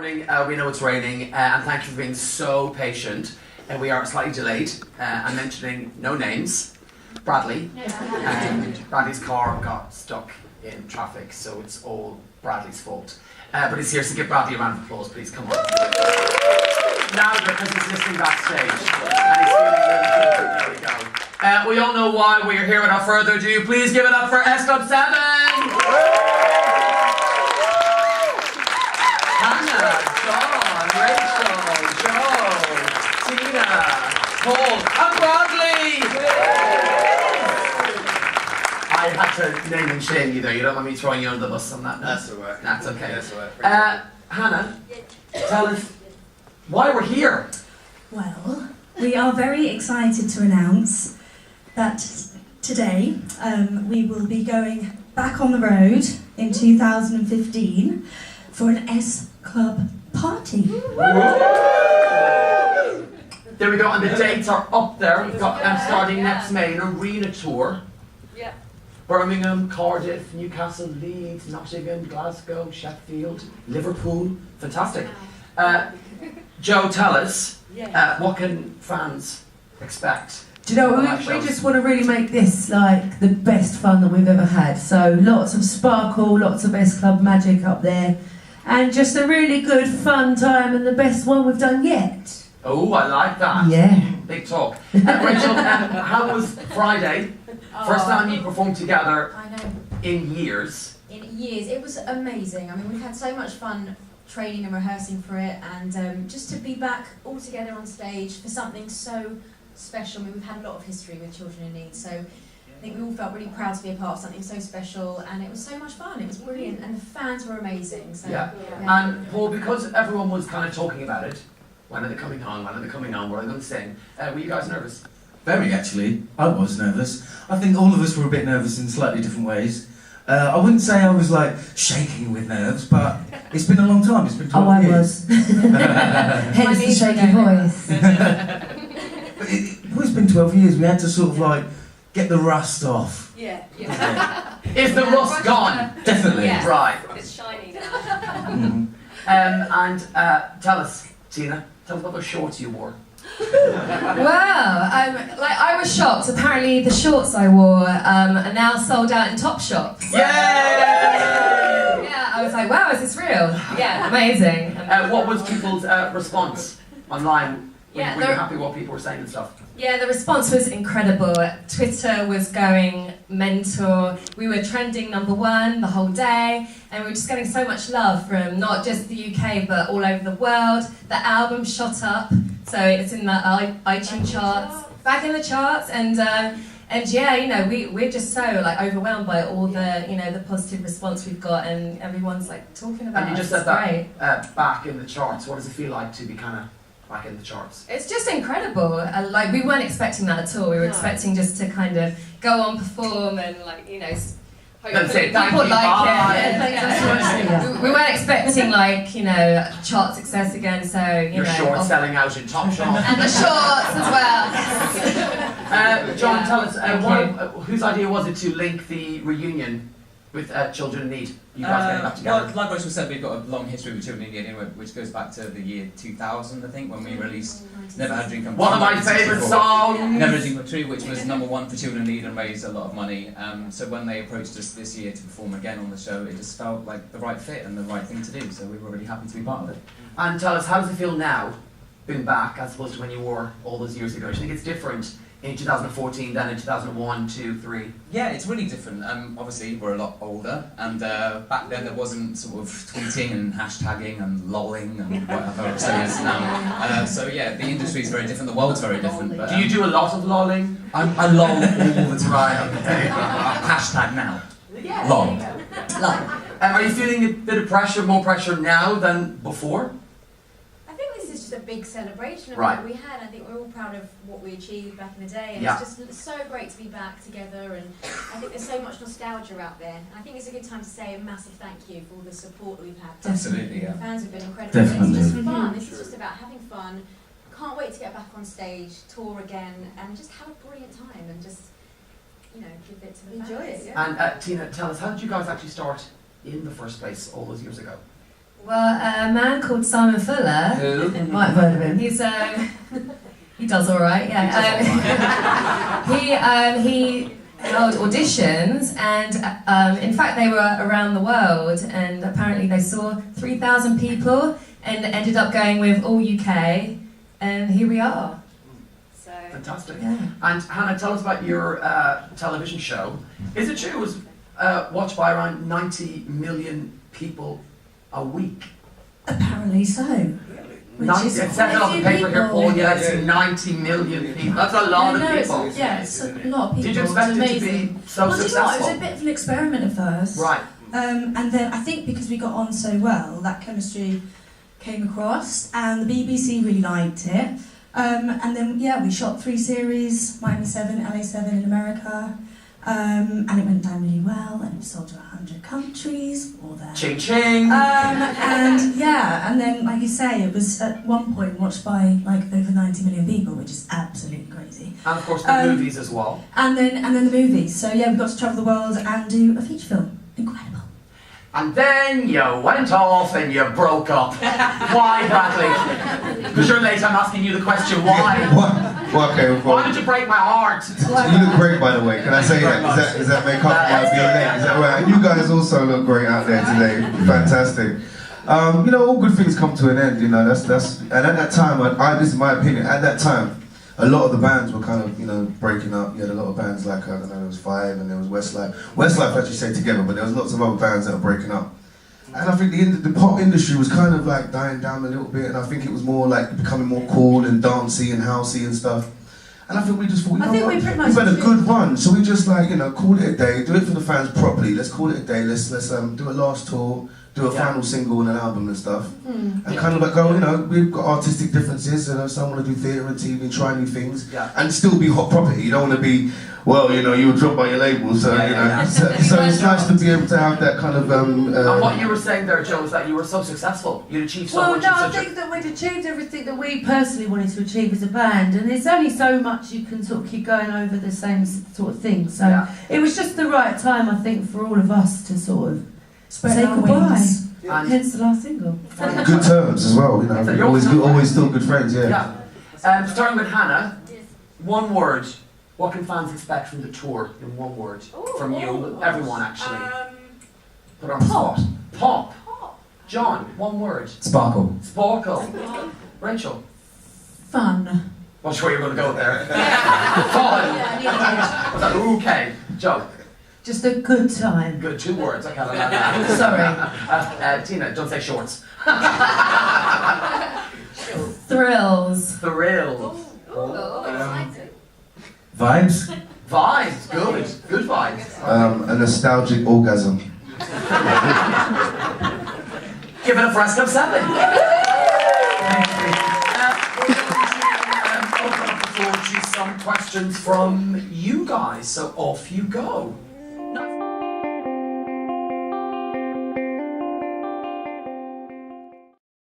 coming. We know it's raining, and thank you for being so patient. We are slightly delayed. I'm mentioning no names. Bradley. Bradley's car got stuck in traffic, so it's all Bradley's fault. But he's here, so give Bradley a round of applause, please. Come on. Now, because he's listening backstage, and he's feeling really good. There we go. We all know why we're here. Without further ado, please give it up for S Club 7. Hannah, John, Rachel, Joe, Tina, Paul, and Bradley! I had to name and shame you there. You don't want me throwing you under the bus on that? That's all right. That's okay. That's all right. Hannah, tell us why we're here. Well, we are very excited to announce that today we will be going back on the road in 2015 for an S Club party. There we go, and the dates are up there. We've got starting next May, an arena tour. Yeah. Birmingham, Cardiff, Newcastle, Leeds, Nottingham, Glasgow, Sheffield, Liverpool. Fantastic. Joe, tell us, what can fans expect? Do you know, we just want to really make this like the best fun that we've ever had. So lots of sparkle, lots of S Club magic up there, and just a really good fun time and the best one we've done yet. Oh, I like that. Yeah. Big talk. Rachel, how was Friday? First time you performed together I know. in years. In years. It was amazing. I mean, we've had so much fun training and rehearsing for it, and just to be back all together on stage for something so special. I mean, we've had a lot of history with Children in Need, so I think we all felt really proud to be a part of something so special, and it was so much fun. It was brilliant, and the fans were amazing. So, Yeah. And Paul, because everyone was kind of talking about it, when are they coming on, when are they coming on, what are they going to sing, were you guys nervous? Very, actually. I was nervous. I think all of us were a bit nervous in slightly different ways. I wouldn't say I was like shaking with nerves, but it's been a long time. It's been 12 years. Oh, I was. Hence the shaky voice. But it's been 12 years. We had to sort of like get the rust off. Yeah. Is the rust gone? Definitely. Yeah. Right. It's shiny now. And tell us, Tina, tell us about those shorts you wore. Wow, I was shocked. Apparently, the shorts I wore are now sold out in Topshop. Yay! Yeah, I was like, wow, is this real? Yeah, amazing. What was people's response online? Were Yeah, you happy with what people were saying and stuff? Yeah, the response was incredible. Twitter was going mental. We were trending #1 the whole day, and we were just getting so much love from not just the UK but all over the world. The album shot up, so it's in the iTunes charts, back in the charts, and yeah, you know, we're just so like overwhelmed by all the the positive response we've got, and everyone's like talking about And you us. just said It's that great. back in the charts. What does it feel like to be kind of back in the charts? It's just incredible. Like we weren't expecting that at all. We were expecting just to kind of go on, perform, and Then say thank people you, like bye. it. Yeah. We weren't expecting chart success again. So Your shorts selling out in Topshop. and the shorts as well. John, tell us, whose idea was it to link the reunion with Children in Need? You guys getting back together? Well, like Rachel said, we've got a long history with Children in Need anyway, which goes back to the year 2000, I think, when we released Never Had a Dream Come True. One of my favourite songs! Never Had a Dream Come True, which was #1 for Children in Need and raised a lot of money. So when they approached us this year to perform again on the show, it just felt like the right fit and the right thing to do, so we were really happy to be part of it. And tell us, how does it feel now, being back, as opposed to when you were all those years ago? Do you think it's different in 2014 than in 2001, 2, 3? Yeah, it's really different. Obviously, we're a lot older, and back then there wasn't sort of tweeting and hashtagging and lolling and whatever it is now. So yeah, the industry is very different, the world's very different. But, Do you do a lot of lolling? I loll all the time. Right, okay. Hashtag now. Yeah. Lol. Are you feeling a bit of pressure, more pressure now than before? I think this is just a big celebration of Right. what we had. I think we're all proud of what we achieved back in the day, and Yeah. it's just so great to be back together, and I think there's so much nostalgia out there. And I think it's a good time to say a massive thank you for all the support that we've had. Absolutely, yeah. The fans have been incredible. Definitely. It's just fun. This is just about having fun. Can't wait to get back on stage, tour again, and just have a brilliant time, and just give it to the Enjoy fans. it, yeah. And Tina, tell us, how did you guys actually start in the first place all those years ago? Well, a man called Simon Fuller. Who? You might have heard of him. He's he does all right. Yeah. He held auditions, and in fact they were around the world, and apparently they saw 3,000 people, and ended up going with all UK, and here we are. So Fantastic. yeah. And Hannah, tell us about your television show. Is it true it was watched by around 90 million people a week? Apparently so. Which 90, is it says it on the quite a paper few here, Paul, people. yeah, it's 90 million people. That's a lot of people. It's a lot of people. Did you It's expect it to amazing. be so Well, do you know what, successful? it was a bit of an experiment at first. Right. And then I think because we got on so well, that chemistry came across, and the BBC really liked it. And then, yeah, we shot 3 series, Miami 7, LA 7 in America. And it went down really well, and it was sold to 100 countries, all there. Ching ching! And yeah, and then, like you say, it was at one point watched by like over 90 million people, which is absolutely crazy. And of course the movies as well. And then the movies. So yeah, we got to travel the world and do a feature film. Incredible. And then you went off and you broke up. Why, Bradley? Because you're late, I'm asking you the question, why? Well, okay, well, Why did you break my heart? you look great, by the way. Can I say that? Does that make up for my being late? Is that right? And you guys also look great out there today. Fantastic. You know, all good things come to an end. You know, that's. And at that time, this is my opinion. At that time, a lot of the bands were kind of, you know, breaking up. You had a lot of bands like, I don't know, there was Five and there was Westlife. Westlife actually stayed together, but there was lots of other bands that were breaking up. And I think the pop industry was kind of like dying down a little bit, and I think it was more like becoming more cool and dancey and housey and stuff. And I think we just thought, I think we pretty much we've had a good run, so we just like, you know, call it a day, do it for the fans properly. Let's call it a day. Let's do a last tour, do a final single and an album and stuff, and kind of like go, you know, we've got artistic differences. You know, some want to do theatre and TV and try new things, and still be hot property. You don't want to be, well, you know, you were dropped by your label, so you know. So it's nice to be able to have that kind of. And what you were saying there, Joe, is that you were so successful. You'd achieved so much. Well, no, in I such think that we'd achieved everything that we personally wanted to achieve as a band, and there's only so much you can sort of keep going over the same sort of thing. So it was just the right time, I think, for all of us to sort of say our goodbye. wings. And Hence the last single. Good terms as well, you know. So you're Always still good friends, yeah. Starting with Hannah, one word. What can fans expect from the tour in one word? From you, everyone actually. Put on the spot. Pop. John, one word. Sparkle. Sparkle. Rachel. Fun. Not sure you're going to go there. Fun. Okay. Joe. Just a good time. Good. 2 words. Okay. I like that. Sorry. Tina, don't say shorts. Thrills. Thrill. Vibes? Vibes. Good. Good vibes. A nostalgic orgasm. Give it up for us, Club 7. Open up the floor to some questions from you guys, so off you go.